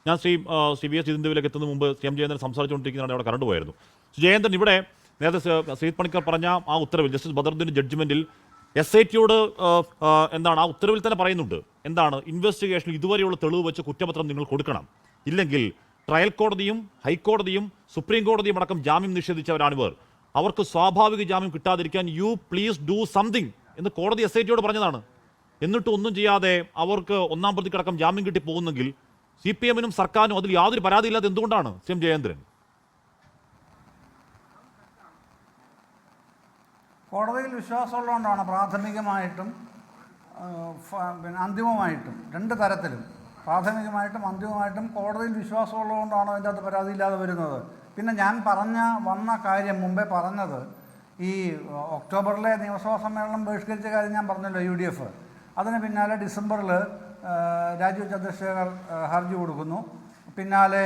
ഞാൻ Shri V S ചിദംബരത്തിലേക്ക് എത്തുന്ന മുമ്പ് എം ജയേന്ദ്രൻ സംസാരിച്ചുകൊണ്ടിരിക്കുന്നതാണ് അവിടെ കറണ്ട് പോയായിരുന്നു. ജയേന്ദ്രൻ, ഇവിടെ നേരത്തെ ശ്രീത് പണിക്കർ പറഞ്ഞ ആ ഉത്തരവിൽ ജസ്റ്റിസ് ബദറുദ്ദീൻ്റെ ജഡ്ജ്മെൻറ്റിൽ SITയോട് എന്താണ് ആ ഉത്തരവിൽ തന്നെ പറയുന്നുണ്ട്, എന്താണ് ഇൻവെസ്റ്റിഗേഷനിൽ ഇതുവരെയുള്ള തെളിവ് വെച്ച് കുറ്റപത്രം നിങ്ങൾ കൊടുക്കണം, ഇല്ലെങ്കിൽ ട്രയൽ കോടതിയും ഹൈക്കോടതിയും സുപ്രീം കോടതിയും അടക്കം ജാമ്യം നിഷേധിച്ചവരാണിവർ, അവർക്ക് സ്വാഭാവിക ജാമ്യം കിട്ടാതിരിക്കാൻ യു പ്ലീസ് ഡു സംതിങ് എന്ന് കോടതി SITയോട് പറഞ്ഞതാണ്. എന്നിട്ട് ഒന്നും ചെയ്യാതെ അവർക്ക് ഒന്നാം പ്രതിക്കടക്കം ജാമ്യം കിട്ടി പോകുന്നെങ്കിൽ CPMനും സർക്കാരിനും അതിൽ യാതൊരു പരാതിയില്ലാതെ എന്തുകൊണ്ടാണ് എം ജയേന്ദ്രൻ? കോടതിയിൽ വിശ്വാസമുള്ളതുകൊണ്ടാണ് പ്രാഥമികമായിട്ടും പിന്നെ അന്തിമമായിട്ടും രണ്ട് തരത്തിലും, പ്രാഥമികമായിട്ടും അന്തിമമായിട്ടും കോടതിയിൽ വിശ്വാസമുള്ളതുകൊണ്ടാണ് അതിൻ്റെ അകത്ത് പരാതിയില്ലാതെ വരുന്നത്. പിന്നെ ഞാൻ വന്ന കാര്യം മുമ്പേ പറഞ്ഞത്, ഈ ഒക്ടോബറിലെ നിയമസഭാ സമ്മേളനം ബഹിഷ്കരിച്ച കാര്യം ഞാൻ പറഞ്ഞല്ലോ, UDF. അതിന് പിന്നാലെ ഡിസംബറിൽ രാജീവ് ചന്ദ്രശേഖർ ഹർജി കൊടുക്കുന്നു, പിന്നാലെ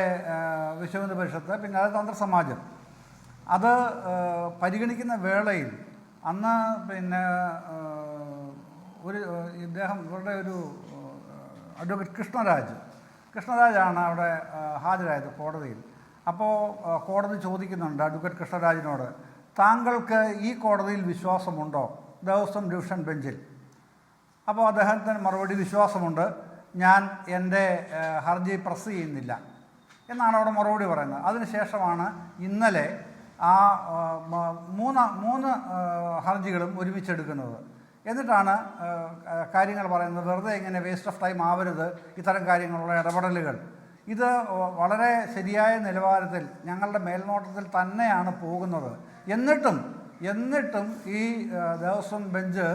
വിശ്വഹിന്ദു പരിഷത്ത്, പിന്നാലെ തന്ത്രസമാജം. അത് പരിഗണിക്കുന്ന വേളയിൽ അന്ന് പിന്നെ ഇവരുടെ ഒരു അഡ്വക്കേറ്റ് കൃഷ്ണരാജാണ് അവിടെ ഹാജരായത് കോടതിയിൽ. അപ്പോൾ കോടതി ചോദിക്കുന്നുണ്ട് അഡ്വക്കേറ്റ് കൃഷ്ണരാജിനോട്, താങ്കൾക്ക് ഈ കോടതിയിൽ വിശ്വാസമുണ്ടോ ദേവസ്വം ഡിവിഷൻ ബെഞ്ചിൽ? അപ്പോൾ അദ്ദേഹത്തിന് മറുപടി, വിശ്വാസമുണ്ട്, ഞാൻ എൻ്റെ ഹർജി പ്രസ് ചെയ്യുന്നില്ല എന്നാണ് അവിടെ മറുപടി പറയുന്നത്. അതിനുശേഷമാണ് ഇന്നലെ ആ മൂന്ന് ഹർജികളും ഒരുമിച്ചെടുക്കുന്നത്. എന്നിട്ടാണ് കാര്യങ്ങൾ പറയുന്നത്. വെറുതെ ഇങ്ങനെ വേസ്റ്റ് ഓഫ് ടൈം ആവരുത് ഇത്തരം കാര്യങ്ങളുള്ള ഇടപെടലുകൾ. ഇത് വളരെ ശരിയായ നിലവാരത്തിൽ ഞങ്ങളുടെ മേൽനോട്ടത്തിൽ തന്നെയാണ് പോകുന്നത്. എന്നിട്ടും ഈ Devaswom bench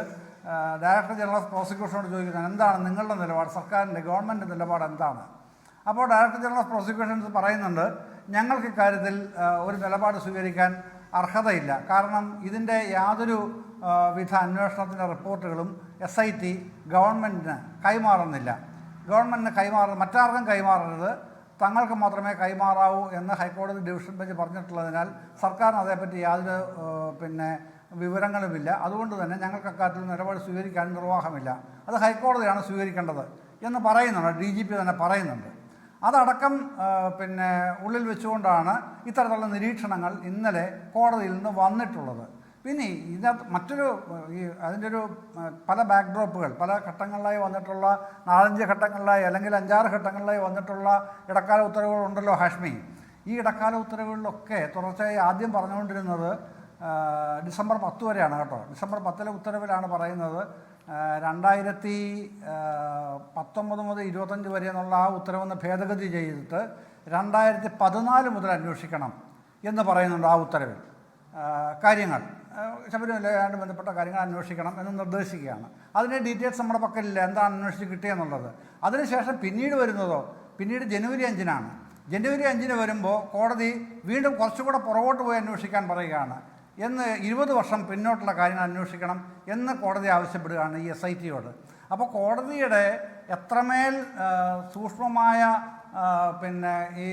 director general of പ്രോസിക്യൂഷനോട് ചോദിക്കുന്നത്, എന്താണ് നിങ്ങളുടെ നിലപാട്, സർക്കാരിൻ്റെ ഗവൺമെൻറ് നിലപാട് എന്താണ്? അപ്പോൾ ഡയറക്ടർ ജനറൽ ഓഫ് പ്രോസിക്യൂഷൻസ് പറയുന്നുണ്ട്, ഞങ്ങൾക്ക് ഇക്കാര്യത്തിൽ ഒരു നിലപാട് സ്വീകരിക്കാൻ അർഹതയില്ല. കാരണം ഇതിൻ്റെ യാതൊരു വിധ അന്വേഷണത്തിൻ്റെ റിപ്പോർട്ടുകളും SIT ഗവൺമെൻറ്റിന് കൈമാറുന്നില്ല. മറ്റാർക്കും കൈമാറരുത്, തങ്ങൾക്ക് മാത്രമേ കൈമാറാവൂ എന്ന് ഹൈക്കോടതി ഡിവിഷൻ ബെഞ്ച് പറഞ്ഞിട്ടുള്ളതിനാൽ സർക്കാരിന് അതേപ്പറ്റി യാതൊരു വിവരങ്ങളുമില്ല. അതുകൊണ്ട് തന്നെ ഞങ്ങൾക്ക് അക്കാര്യത്തിൽ നിലപാട് സ്വീകരിക്കാൻ നിർവാഹമില്ല. അത് ഹൈക്കോടതിയാണ് സ്വീകരിക്കേണ്ടത് എന്ന് പറയുന്നുണ്ട്, DGP തന്നെ പറയുന്നുണ്ട്. അതടക്കം ഉള്ളിൽ വെച്ചുകൊണ്ടാണ് ഇത്തരത്തിലുള്ള നിരീക്ഷണങ്ങൾ ഇന്നലെ കോടതിയിൽ നിന്ന് വന്നിട്ടുള്ളത്. പിന്നെ ഇതിനകത്ത് അതിൻ്റെ ഒരു പല ബാക്ക്ഡ്രോപ്പുകൾ, പല ഘട്ടങ്ങളിലായി വന്നിട്ടുള്ള 4-5 ഘട്ടങ്ങളിലായി അല്ലെങ്കിൽ 5-6 ഘട്ടങ്ങളിലായി വന്നിട്ടുള്ള ഇടക്കാല ഉത്തരവുകളുണ്ടല്ലോ ഹാഷ്മി. ഈ ഇടക്കാല ഉത്തരവുകളിലൊക്കെ തുടർച്ചയായി ആദ്യം പറഞ്ഞുകൊണ്ടിരുന്നത് ഡിസംബർ 10 വരെയാണ് കേട്ടോ. ഡിസംബർ 10 ഉത്തരവിലാണ് പറയുന്നത് 2019 മുതൽ 25 വരെ എന്നുള്ള ആ ഉത്തരവൊന്ന് ഭേദഗതി ചെയ്തിട്ട് 2014 മുതൽ അന്വേഷിക്കണം എന്ന് പറയുന്നുണ്ട് ആ ഉത്തരവിൽ. കാര്യങ്ങൾ ശബരിമലയായിട്ട് ബന്ധപ്പെട്ട കാര്യങ്ങൾ അന്വേഷിക്കണം എന്ന് നിർദ്ദേശിക്കുകയാണ്. അതിൻ്റെ ഡീറ്റെയിൽസ് നമ്മുടെ പക്കലില്ല, എന്താണ് അന്വേഷിച്ച് കിട്ടിയെന്നുള്ളത്. അതിനുശേഷം പിന്നീട് ജനുവരി 5-നാണ്. ജനുവരി 5-ന് വരുമ്പോൾ കോടതി വീണ്ടും കുറച്ചുകൂടെ പുറകോട്ട് പോയി അന്വേഷിക്കാൻ പറയുകയാണ്. 20 വർഷം പിന്നോട്ടുള്ള കാര്യങ്ങൾ അന്വേഷിക്കണം എന്ന് കോടതി ആവശ്യപ്പെടുകയാണ് ഈ SITയോട്. അപ്പോൾ കോടതിയുടെ എത്രമേൽ സൂക്ഷ്മമായ ഈ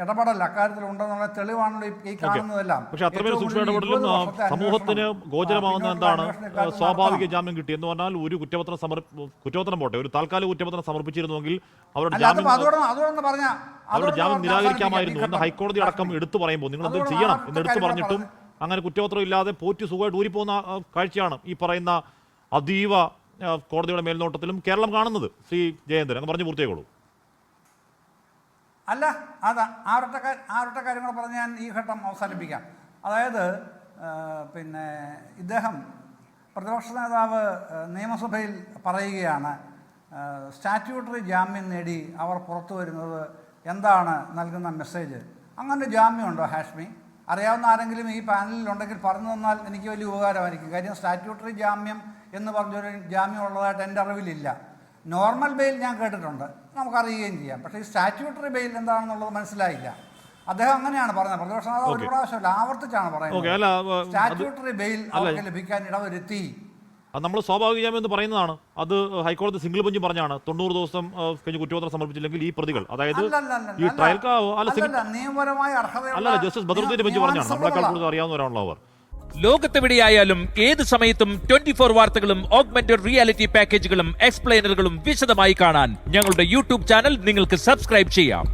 ഇടപെടൽ അക്കാര്യത്തിലുണ്ടെന്നുള്ള തെളിവാണല്ലോ ഈ കാണുന്നതെല്ലാം. പക്ഷേ അത്രമേൽ സൂക്ഷ്മ ഇടപെടലും സമൂഹത്തിന് ഗോചരമാകുന്ന എന്താണ് സ്വാഭാവിക ജാമ്യം കിട്ടി എന്ന് പറഞ്ഞാൽ ഒരു കുറ്റപത്രം പോട്ടെ, ഒരു താൽക്കാലിക കുറ്റപത്രം സമർപ്പിച്ചിരുന്നുവെങ്കിൽ അവരുടെ ജാമ്യം നിരാകരിക്കാമായിരുന്നു എന്ന് ഹൈക്കോടതി അടക്കം എടുത്തു പറയുമ്പോൾ നിങ്ങൾ എന്ത് ചെയ്യണം എന്ന് എടുത്തു പറഞ്ഞിട്ടും അങ്ങനെ കുറ്റപത്രം ഇല്ലാതെ പോറ്റി സുഖമായിട്ട് ഊരിപ്പോകുന്ന കാഴ്ചയാണ് ഈ പറയുന്ന അതീവ കോടതിയുടെ മേൽനോട്ടത്തിലും കേരളം കാണുന്നത്. ശ്രീ ജയേന്ദ്രൻ അങ്ങ് പറഞ്ഞു പൂർത്തിയാക്കോളൂ. അല്ല, ആരൊറ്റ കാര്യങ്ങൾ പറഞ്ഞ് ഞാൻ ഈ ഘട്ടം അവസാനിപ്പിക്കാം. അതായത് ഇദ്ദേഹം പ്രതിപക്ഷ നേതാവ് നിയമസഭയിൽ പറയുകയാണ്, സ്റ്റാറ്റ്യൂട്ടറി ജാമ്യം നേടി അവർ പുറത്തു വരുന്നത് എന്താണ് നൽകുന്ന മെസ്സേജ്? അങ്ങനെ ജാമ്യമുണ്ടോ ഹാഷ്മി? അറിയാവുന്ന ആരെങ്കിലും ഈ പാനലിലുണ്ടെങ്കിൽ പറഞ്ഞു തന്നാൽ എനിക്ക് വലിയ ഉപകാരമായിരിക്കും. കാര്യം സ്റ്റാറ്റ്യൂട്ടറി ജാമ്യം എന്ന് പറഞ്ഞൊരു ജാമ്യം ഉള്ളതായിട്ട് എൻ്റെ അറിവിലില്ല. നോർമൽ ബെയിൽ ഞാൻ കേട്ടിട്ടുണ്ട്, നമുക്കറിയുകയും ചെയ്യാം. പക്ഷേ ഈ സ്റ്റാറ്റ്യൂട്ടറി ബെയിൽ എന്താണെന്നുള്ളത് മനസ്സിലായില്ല. അദ്ദേഹം അങ്ങനെയാണ് പറഞ്ഞത്. പ്രതിപക്ഷ നേതാവ് ഒരു പ്രാവശ്യമല്ല ആവർത്തിച്ചാണ് പറയുന്നത് സ്റ്റാറ്റ്യൂട്ടറി ബെയിൽ അവർക്ക് ലഭിക്കാൻ ഇടവരുത്തി. അത് നമ്മൾ സ്വാഭാവിക ജാമ്യം എന്ന് പറയുന്നതാണ്. അത് ഹൈക്കോടതി സിംഗിൾ ബെഞ്ച് പറഞ്ഞാണ് 90 ദിവസം കഴിഞ്ഞ് കുറ്റപത്രം സമർപ്പിച്ചില്ലെങ്കിൽ ഈ പ്രതികൾ, അതായത് ഈ ട്രയൽ നിയമപരമായ അർഹത അല്ല, ജസ്റ്റിസ് ബദറുദ്ദീൻ ബെഞ്ച് പറഞ്ഞാണ്. നമ്മളെക്കാൾ കൂടുതൽ അറിയാവുന്നവരാണല്ലോ അവർ. ലോകത്തെവിടെയായാലും ഏത് സമയത്തും 24 വാർത്തകളും ഓഗ്മെന്റഡ് റിയാലിറ്റി പാക്കേജുകളും എക്സ്പ്ലെയിനറുകളും വിശദമായി കാണാൻ ഞങ്ങളുടെ യൂട്യൂബ് ചാനൽ നിങ്ങൾക്ക് സബ്സ്ക്രൈബ് ചെയ്യാം.